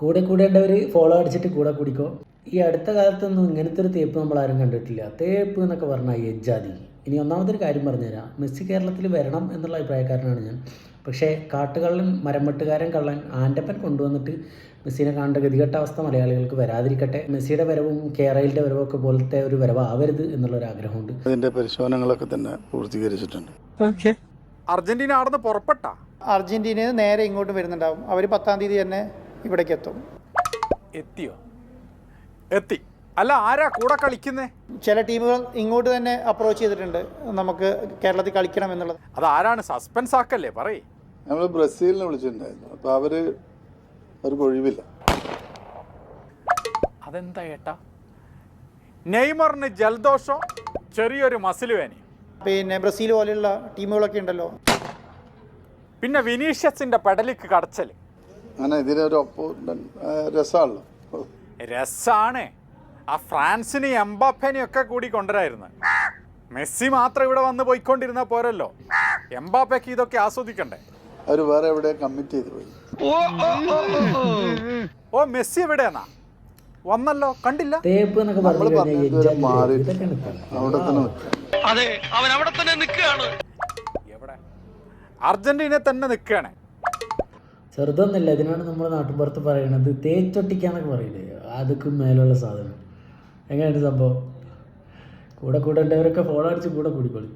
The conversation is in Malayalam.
കൂടെ കൂടേണ്ടവർ ഫോളോ അടിച്ചിട്ട് കൂടെ കുടിക്കോ. ഈ അടുത്ത കാലത്തൊന്നും ഇങ്ങനത്തെ ഒരു തേപ്പ് നമ്മളാരും കണ്ടിട്ടില്ല. തേപ്പ് എന്നൊക്കെ പറഞ്ഞാൽ എജ്ജാതി. ഇനി ഒന്നാമതൊരു കാര്യം പറഞ്ഞുതരാം. മെസ്സി കേരളത്തിൽ വരണം എന്നുള്ള അഭിപ്രായക്കാരനാണ് ഞാൻ. പക്ഷേ കാട്ടുകള്ളൻ മരംവെട്ടുകാരൻ കള്ളൻ ആൻ്റപ്പൻ കൊണ്ടുവന്നിട്ട് മെസ്സിനെ കാണേണ്ട ഗതികെട്ട അവസ്ഥ മലയാളികൾക്ക് വരാതിരിക്കട്ടെ. മെസ്സിയുടെ വരവും കേരളയിലെ വരവും ഒക്കെ പോലത്തെ ഒരു വരവാവരുത് എന്നുള്ളൊരാഗ്രഹമുണ്ട്. അതിൻ്റെ പരിശോധനകളൊക്കെ തന്നെ പൂർത്തീകരിച്ചിട്ടുണ്ട്. അർജന്റീന ആടുന്ന് പുറപ്പെട്ട അർജന്റീനയിൽ നേരെ ഇങ്ങോട്ട് വരുന്നുണ്ടാവും. അവർ 10-ാം തീയതി തന്നെ ഇവിടേക്ക് എത്തും. എത്തിയോ? എത്തി. അല്ല, ആരാ കൂടെ കളിക്കുന്നേ? ചില ടീമുകൾ ഇങ്ങോട്ട് തന്നെ അപ്രോച്ച് ചെയ്തിട്ടുണ്ട്, നമുക്ക് കേരളത്തിൽ കളിക്കണം എന്നുള്ളത്. അതാരാണ്? സസ്പെൻസ് ആക്കല്ലേ, പറയേ. നമ്മൾ ബ്രസീലിനെ വിളിച്ചിട്ടുണ്ടായിരുന്നു. അപ്പോൾ അവർക്ക് ഒഴിവില്ല. അതെന്താ ഏട്ടാ? നെയ്മറിന് ജലദോഷം, ചെറിയൊരു മസിൽ വേനി. പിന്നെ ബ്രസീൽ പോലെയുള്ള ടീമുകളൊക്കെ ഉണ്ടല്ലോ. പിന്നെ വിനീഷ്യസിന്റെ പെടലിക്ക് കടച്ചൽ. അങ്ങനെ ഇതിനൊരു രസമാണല്ലോ. രസാണ്. ആ ഫ്രാൻസിന് എംബാപ്പേനെയും ഒക്കെ കൂടി കൊണ്ടുവരായിരുന്നു. മെസ്സി മാത്രം ഇവിടെ വന്ന് പോയിക്കൊണ്ടിരുന്ന പോരല്ലോ. എംബാപ്പയ്ക്ക് ഇതൊക്കെ ആസ്വദിക്കണ്ടേ? അവർ വേറെ എവിടെ കമ്മിറ്റ് ചെയ്ത് പോയി. ഓ, മെസ്സി എവിടെയാന്നാ? വന്നല്ലോ, കണ്ടില്ല. തേപ്പ് എന്നൊക്കെ അവിടെ തന്നെ എവിടെ? അർജന്റീന തന്നെ നിൽക്കുകയാണ്. ചെറുതൊന്നല്ല. ഇതിനാണ് നമ്മുടെ നാട്ടുപുറത്ത് പറയണത് തേച്ചൊട്ടിക്കാന്നൊക്കെ പറയുന്നത്. അതൊക്കെ മേലുള്ള സാധനം. എങ്ങനെയാണ് സംഭവം? കൂടെ കൂടേണ്ടവരൊക്കെ ഫോളോ അടിച്ച് കൂടെ കൂടിക്കോളി.